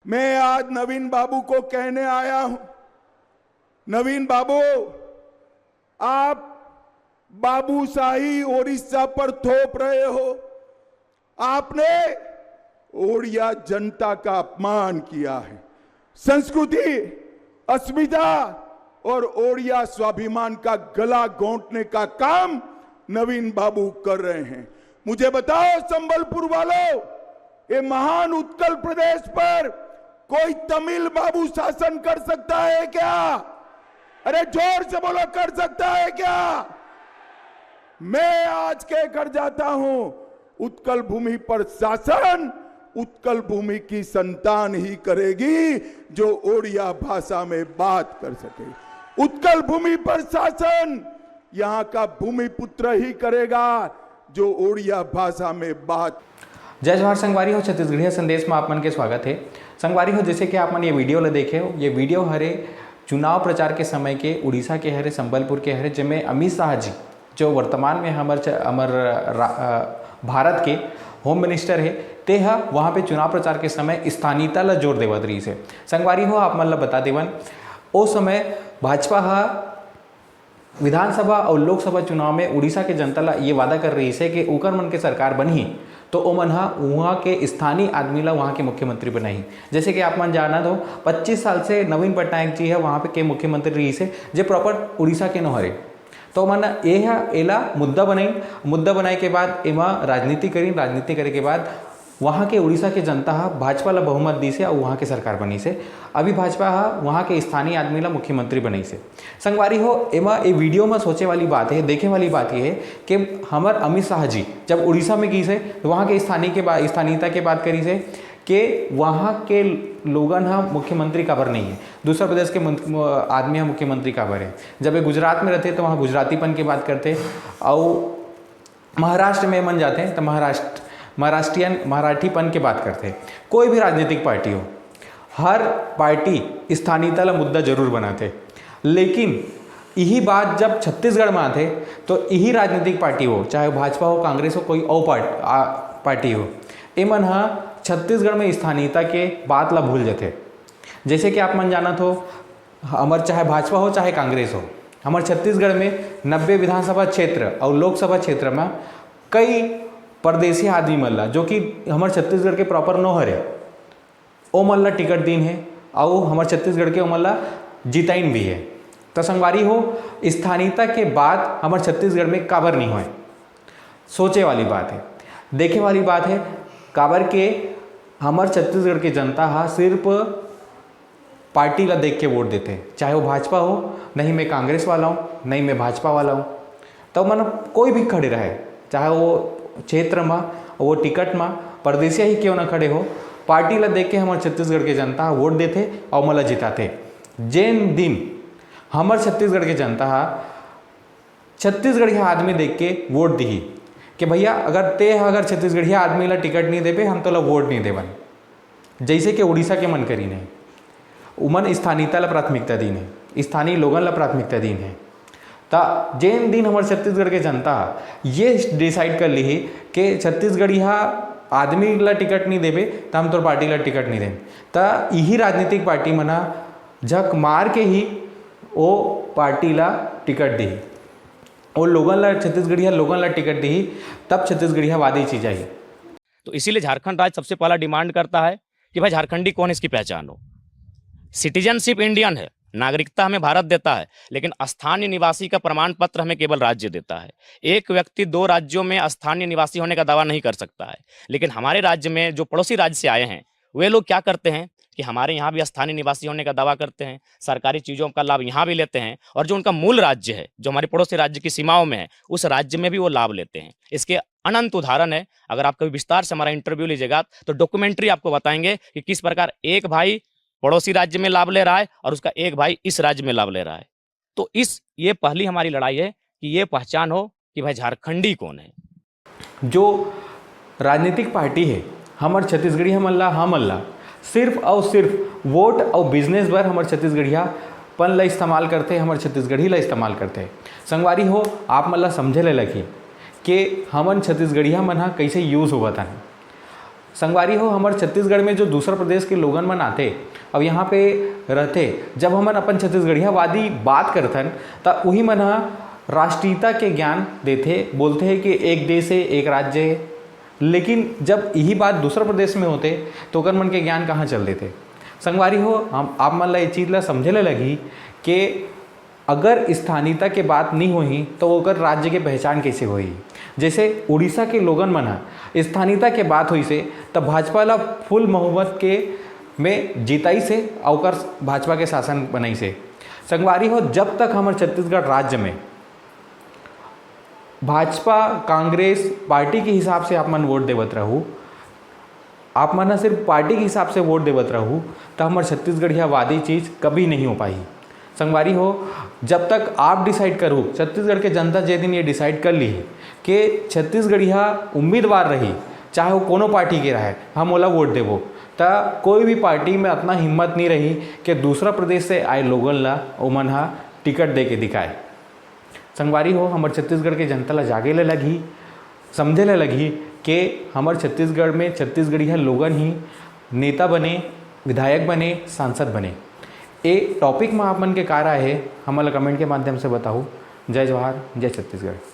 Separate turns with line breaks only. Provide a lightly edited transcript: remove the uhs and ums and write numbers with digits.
मैं आज नवीन बाबू को कहने आया हूं, नवीन बाबू, आप बाबूशाही ओडिशा पर थोप रहे हो। आपने ओडिया जनता का अपमान किया है। संस्कृति, अस्मिता और ओडिया स्वाभिमान का गला घोंटने का काम नवीन बाबू कर रहे हैं। मुझे बताओ संबलपुर वालों, ये महान उत्कल प्रदेश पर कोई तमिल बाबू शासन कर सकता है क्या? अरे जोर से बोलो, कर सकता है क्या? मैं आज कह कर जाता हूं, उत्कल भूमि पर शासन उत्कल भूमि की संतान ही करेगी जो ओडिया भाषा में बात कर सके। उत्कल भूमि पर शासन यहां का भूमिपुत्र ही करेगा जो ओडिया भाषा में बात।
जय जवाहर संगवारी हो, छत्तीसगढ़िया संदेश में आप मन के स्वागत है। संगवारी हो, जैसे कि आप मन ये वीडियो ले देखे हो, ये वीडियो हरे चुनाव प्रचार के समय के उड़ीसा के हरे, संबलपुर के हरे, जिनमें अमित शाह जी जो वर्तमान में हमार भारत के होम मिनिस्टर है, ते वहाँ पे चुनाव प्रचार के समय स्थानीयता ला जोर देवत रही से। संगवारी हो, आप मन ला बता देवन, ओ समय भाजपा विधानसभा और लोकसभा चुनाव में उड़ीसा के जनता ला ये वादा कर रही है कि ओकर मन के सरकार बनही तो ओमन वहाँ के स्थानीय आदमी ला वहाँ के मुख्यमंत्री बनाई। जैसे कि आप मन जाना दो, 25 साल से नवीन पटनायक जी है वहाँ पे के मुख्यमंत्री रही से, जो प्रॉपर उड़ीसा के न हरे। तो मन एला मुद्दा बनाई के बाद एमा राजनीति करे के बाद वहाँ के उड़ीसा के जनता भाजपा ला बहुमत दी से और वहाँ के सरकार बनी से। अभी भाजपा वहाँ के स्थानीय आदमी ला मुख्यमंत्री बनी से। संगवारी हो, एमा ये वीडियो में सोचे वाली बात है, देखे वाली बात ये है कि हमार अमित शाह जी जब उड़ीसा में गई से तो वहाँ के स्थानीयता के बात करी से कि वहाँ के लोगन मुख्यमंत्री काबर नहीं है, दूसरा प्रदेश के आदमी मुख्यमंत्री काबर है। जब ये गुजरात में रहते तो वहाँ गुजरातीपन की बात करते, और महाराष्ट्र में मन जाते हैं तो मराठीपन की बात करते। कोई भी राजनीतिक पार्टी हो, हर पार्टी स्थानीयता ला मुद्दा जरूर बनाते, लेकिन यही बात जब छत्तीसगढ़ में आते तो यही राजनीतिक पार्टी हो, चाहे भाजपा हो, कांग्रेस हो, कोई और पार्टी हो, एमन छत्तीसगढ़ में स्थानीयता के बात ला भूल जाते। जैसे कि आप मन जाना तो हमार चाहे भाजपा हो चाहे कांग्रेस हो, हमारे छत्तीसगढ़ में 90 विधानसभा क्षेत्र और लोकसभा क्षेत्र में कई परदेसी आदमी मल्ला जो कि हमारे छत्तीसगढ़ के प्रॉपर नो हरे, ओ मल्ला टिकट दीन है और हमारे छत्तीसगढ़ के ओ मल्ला जिताइन भी है। तो संगवारी हो, स्थानीयता के बाद हमारे छत्तीसगढ़ में काबर नहीं हुए, सोचे वाली बात है, देखे वाली बात है। काबर के हमारे छत्तीसगढ़ के जनता सिर्फ पार्टी ला देख के वोट देते, चाहे वो भाजपा हो, नहीं मैं कांग्रेस वाला हूँ, नहीं मैं भाजपा वाला हूँ। तो मन कोई भी खड़े रहे, चाहे वो क्षेत्र में, वो टिकट में परदेसिया ही क्यों ना खड़े हो, पार्टी ला देख के हमारे छत्तीसगढ़ के जनता वोट देते और मला जिताते। जिन दिन हमारे छत्तीसगढ़ के जनता छत्तीसगढ़िया आदमी देख के वोट दी कि भैया अगर छत्तीसगढ़िया आदमी ला टिकट नहीं देवे, हम तो ला वोट नहीं देवन, जैसे कि उड़ीसा के मन करी नहीं, उमन स्थानीयता ला प्राथमिकता दीन है, स्थानीय लोगन ला प्राथमिकता दीन है। तो जिन दिन हमारे छत्तीसगढ़ के जनता ये डिसाइड कर ली कि छत्तीसगढ़िया आदमी ला टिकट नहीं देवे तो हम तो पार्टी ला टिकट नहीं दें, तो यही राजनीतिक पार्टी मना झक मार के ही वो पार्टी ला टिकट दी, और लोगन ला छत्तीसगढ़िया लोगन ला टिकट दी, तब छत्तीसगढ़िया वादी चीज आई।
तो इसीलिए झारखंड राज्य सबसे पहला डिमांड करता है कि भाई झारखंडी कौन, इसकी पहचान हो। सिटीजनशिप इंडियन है, नागरिकता हमें भारत देता है, लेकिन स्थानीय निवासी का प्रमाण पत्र हमें केवल राज्य देता है। एक व्यक्ति 2 राज्यों में स्थानीय निवासी होने का दावा नहीं कर सकता है। लेकिन हमारे राज्य में जो पड़ोसी राज्य से आए हैं, वे लोग क्या करते हैं कि हमारे यहाँ भी स्थानीय निवासी होने का दावा करते हैं, सरकारी चीज़ों का लाभ यहाँ भी लेते हैं, और जो उनका मूल राज्य है, जो हमारे पड़ोसी राज्य की सीमाओं में है, उस राज्य में भी वो लाभ लेते हैं। इसके अनंत उदाहरण है। अगर आप कभी विस्तार से हमारा इंटरव्यू लीजिएगा तो डॉक्यूमेंट्री आपको बताएंगे कि किस प्रकार एक भाई पड़ोसी राज्य में लाभ ले रहा है और उसका एक भाई इस राज्य में लाभ ले रहा है। तो ये पहली हमारी लड़ाई है कि ये पहचान हो कि भाई झारखंडी कौन है।
जो राजनीतिक पार्टी है हमारे छत्तीसगढ़िया मल्ला सिर्फ और सिर्फ वोट और बिजनेस बर हमारे छत्तीसगढ़िया पन ला इस्तेमाल करते, हमारे छत्तीसगढ़ी ला इस्तेमाल करते। संगवारी हो, आप मल्ला समझे ले लगी कि हमन छत्तीसगढ़िया मन कैसे यूज़ हुआ था। संगवारी हो हमारे छत्तीसगढ़ में जो दूसरा प्रदेश के लोगन मन आते अब यहाँ पे रहते, जब हमन अपन छत्तीसगढ़ियावादी बात करथन त वही मन ह राष्ट्रीयता के ज्ञान देते, बोलते हैं कि एक देश है एक राज्य है, लेकिन जब यही बात दूसरा प्रदेश में होते तो ओकर मन के ज्ञान कहाँ चल देते। संगवारी हो हम आप मन ला ये चीज़ ला समझे ला लगी कि अगर स्थानीयता के बात नहीं होही तो ओकर राज्य के पहचान कैसे होही। जैसे उड़ीसा के लोगन मन ह स्थानीयता के बात हुई से तब भाजपा ला फुल बहुमत के में जीताई से और ओकर भाजपा के शासन बनाई से। संगवारी हो जब तक हमारे छत्तीसगढ़ राज्य में भाजपा कांग्रेस पार्टी के हिसाब से आप मन वोट देवत रहू, आप मन सिर्फ पार्टी के हिसाब से वोट देवत रहू तो हमारे छत्तीसगढ़ियावादी चीज़ कभी नहीं हो पाई। संगवारी हो जब तक आप डिसाइड करूँ, छत्तीसगढ़ के जनता जे दिन ये डिसाइड कर ली कि छत्तीसगढ़िया उम्मीदवार रही चाहे वो कोनो पार्टी के रहे हम ओला वोट देवो, तो कोई भी पार्टी में इतना हिम्मत नहीं रही कि दूसरा प्रदेश से आए लोगन ला ओमन हा टिकट दे के दिखाए। संगवारी हो हमारे छत्तीसगढ़ के जनता ला जागे ला लगी, समझे ला लगी कि हमारे छत्तीसगढ़ में छत्तीसगढ़िया लोगन ही नेता बने, विधायक बने, सांसद बने। ये टॉपिक में आप मन के कार आए हमारा कमेंट के माध्यम से बताओ। जय जवाहर, जय छत्तीसगढ़।